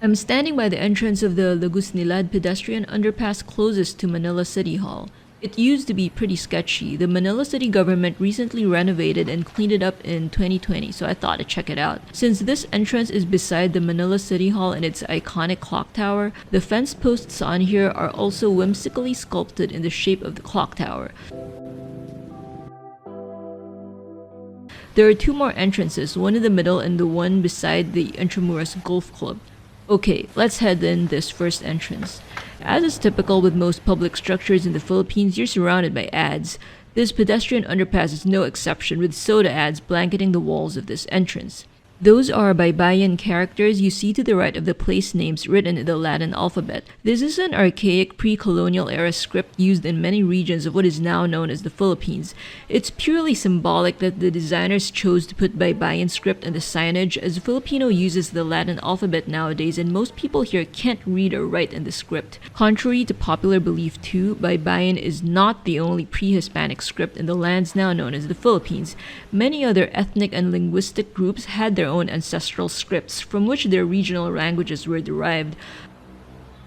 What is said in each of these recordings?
I'm standing by the entrance of the Lagusnilad pedestrian underpass closest to Manila City Hall. It used to be pretty sketchy. The Manila city government recently renovated and cleaned it up in 2020, so I thought I'd check it out. Since this entrance is beside the Manila City Hall and its iconic clock tower, the fence posts on here are also whimsically sculpted in the shape of the clock tower. There are two more entrances, one in the middle and the one beside the Intramuros Golf Club. Okay, let's head in this first entrance. As is typical with most public structures in the Philippines, you're surrounded by ads. This pedestrian underpass is no exception, with soda ads blanketing the walls of this entrance. Those are Baybayin characters you see to the right of the place names written in the Latin alphabet. This is an archaic pre-colonial era script used in many regions of what is now known as the Philippines. It's purely symbolic that the designers chose to put Baybayin script in the signage, as a Filipino uses the Latin alphabet nowadays and most people here can't read or write in the script. Contrary to popular belief too, Baybayin is not the only pre-Hispanic script in the lands now known as the Philippines. Many other ethnic and linguistic groups had their own ancestral scripts from which their regional languages were derived.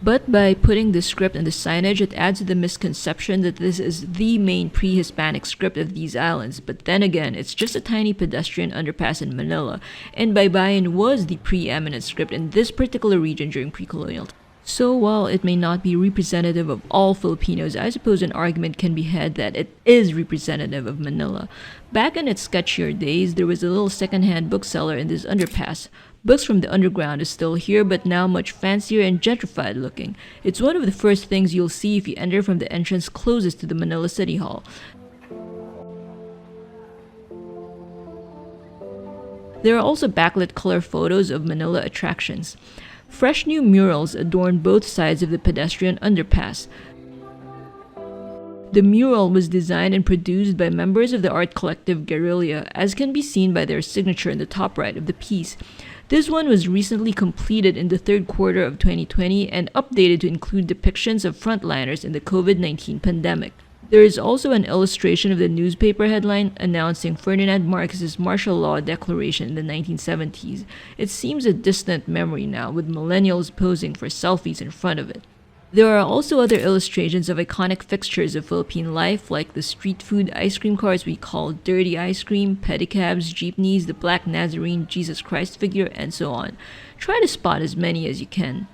But by putting the script in the signage, it adds to the misconception that this is the main pre-Hispanic script of these islands. But then again, it's just a tiny pedestrian underpass in Manila, and Baybayin was the preeminent script in this particular region during pre-colonial times. So while it may not be representative of all Filipinos, I suppose an argument can be had that it is representative of Manila. Back in its sketchier days, there was a little second-hand bookseller in this underpass. Books from the underground is still here, but now much fancier and gentrified looking. It's one of the first things you'll see if you enter from the entrance closest to the Manila City Hall. There are also backlit color photos of Manila attractions. Fresh new murals adorn both sides of the pedestrian underpass. The mural was designed and produced by members of the art collective Guerrilla, as can be seen by their signature in the top right of the piece. This one was recently completed in the third quarter of 2020 and updated to include depictions of frontliners in the COVID-19 pandemic. There is also an illustration of the newspaper headline announcing Ferdinand Marcos's martial law declaration in the 1970s. It seems a distant memory now, with millennials posing for selfies in front of it. There are also other illustrations of iconic fixtures of Philippine life, like the street food ice cream cars we call Dirty Ice Cream, pedicabs, jeepneys, the Black Nazarene Jesus Christ figure, and so on. Try to spot as many as you can.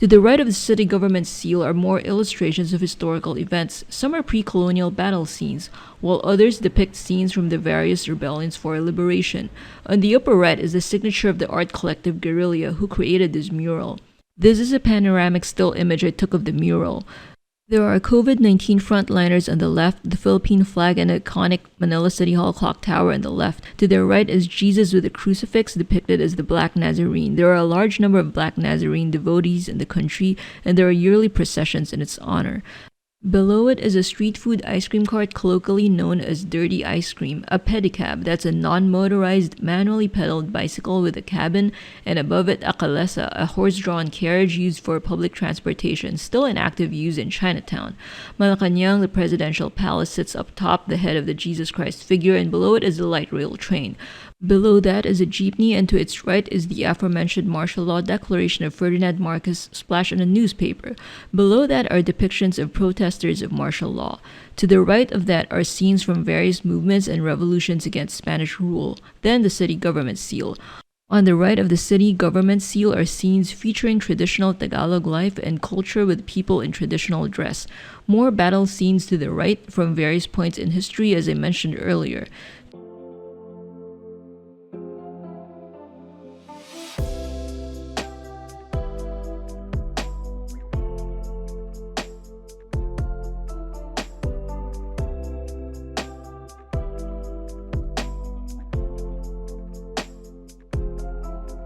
To the right of the city government seal are more illustrations of historical events. Some are pre-colonial battle scenes, while others depict scenes from the various rebellions for liberation. On the upper right is the signature of the art collective Guerrilla, who created this mural. This is a panoramic still image I took of the mural. There are COVID-19 frontliners on the left, the Philippine flag and iconic Manila City Hall clock tower on the left. To their right is Jesus with a crucifix depicted as the Black Nazarene. There are a large number of Black Nazarene devotees in the country, and there are yearly processions in its honor. Below it is a street food ice cream cart colloquially known as Dirty Ice Cream, a pedicab that's a non-motorized, manually pedaled bicycle with a cabin, and above it a kalesa, a horse-drawn carriage used for public transportation, still in active use in Chinatown. Malacanang, the presidential palace, sits up top, the head of the Jesus Christ figure, and below it is a light rail train. Below that is a jeepney, and to its right is the aforementioned martial law declaration of Ferdinand Marcos splashed on a newspaper. Below that are depictions of protesters of martial law. To the right of that are scenes from various movements and revolutions against Spanish rule. Then the city government seal. On the right of the city government seal are scenes featuring traditional Tagalog life and culture with people in traditional dress. More battle scenes to the right from various points in history, as I mentioned earlier.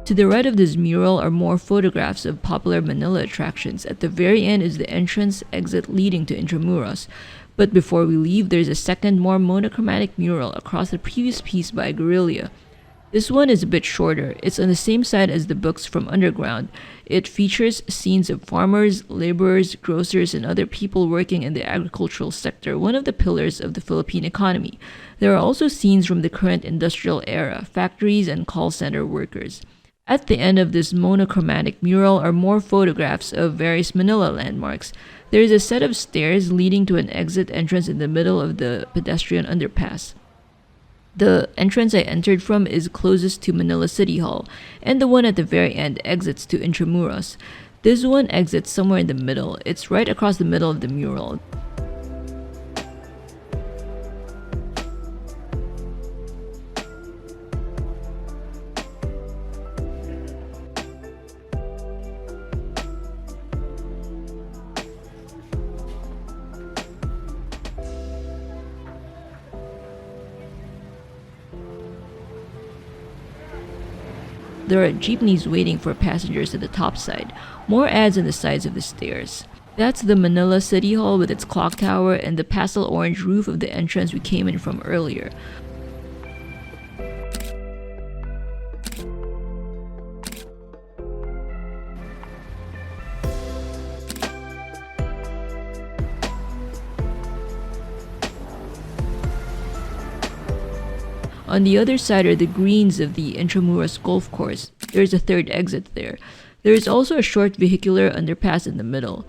To the right of this mural are more photographs of popular Manila attractions. At the very end is the entrance exit leading to Intramuros. But before we leave, there's a second, more monochromatic mural across the previous piece by Guerrilla. This one is a bit shorter. It's on the same side as the books from Underground. It features scenes of farmers, laborers, grocers, and other people working in the agricultural sector, one of the pillars of the Philippine economy. There are also scenes from the current industrial era, factories and call center workers. At the end of this monochromatic mural are more photographs of various Manila landmarks. There is a set of stairs leading to an exit entrance in the middle of the pedestrian underpass. The entrance I entered from is closest to Manila City Hall, and the one at the very end exits to Intramuros. This one exits somewhere in the middle. It's right across the middle of the mural. There are jeepneys waiting for passengers at the top side, more ads on the sides of the stairs. That's the Manila City Hall with its clock tower and the pastel orange roof of the entrance we came in from earlier. On the other side are the greens of the Intramuros golf course. There is a third exit there. There is also a short vehicular underpass in the middle.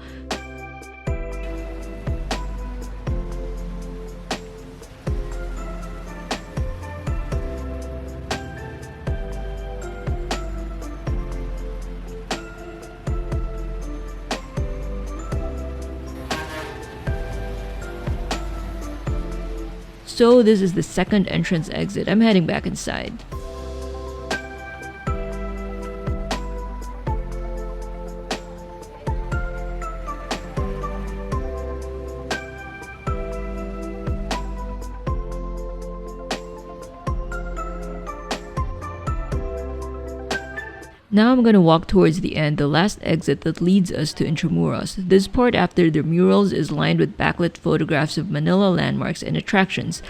So this is the second entrance exit. I'm heading back inside. Now I'm gonna walk towards the end, the last exit that leads us to Intramuros. This part after the murals is lined with backlit photographs of Manila landmarks and attractions.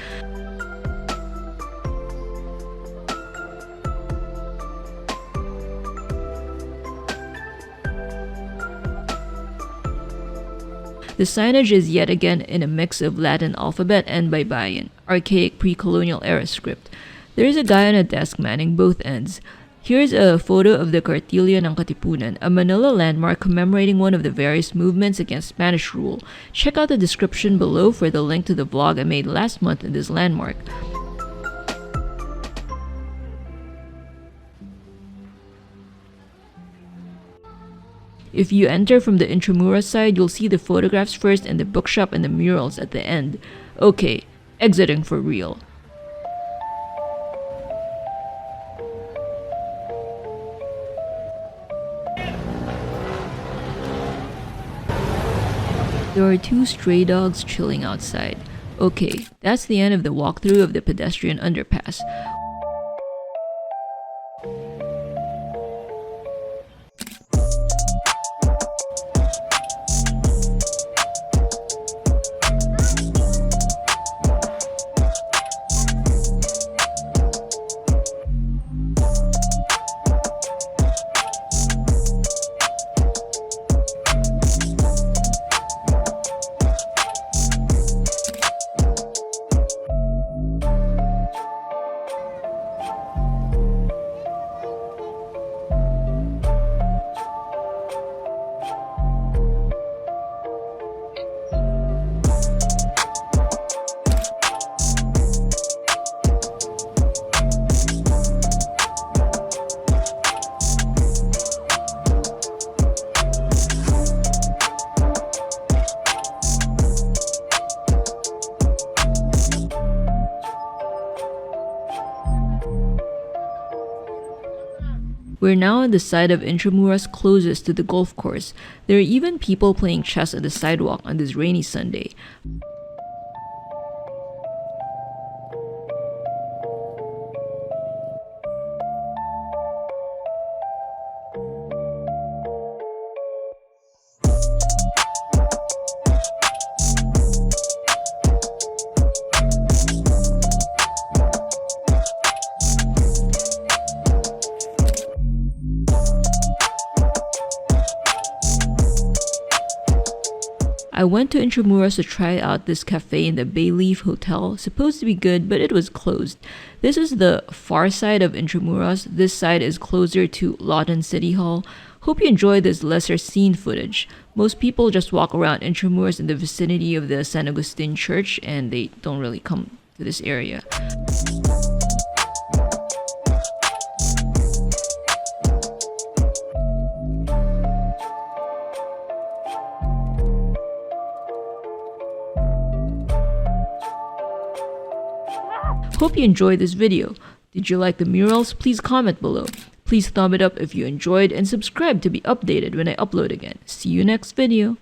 The signage is yet again in a mix of Latin alphabet and Baybayin, archaic pre-colonial era script. There is a guy on a desk manning both ends. Here's a photo of the Cartilla ng Katipunan, a Manila landmark commemorating one of the various movements against Spanish rule. Check out the description below for the link to the vlog I made last month in this landmark. If you enter from the Intramuros side, you'll see the photographs first and the bookshop and the murals at the end. Okay, exiting for real. There are two stray dogs chilling outside. Okay, that's the end of the walkthrough of the pedestrian underpass. We're now on the side of Intramuros closest to the golf course. There are even people playing chess on the sidewalk on this rainy Sunday. I went to Intramuros to try out this cafe in the Bayleaf Hotel. Supposed to be good, but it was closed. This is the far side of Intramuros. This side is closer to Lawton City Hall. Hope you enjoy this lesser seen footage. Most people just walk around Intramuros in the vicinity of the San Agustin Church, and they don't really come to this area. Hope you enjoyed this video. Did you like the murals? Please comment below. Please thumb it up if you enjoyed and subscribe to be updated when I upload again. See you next video.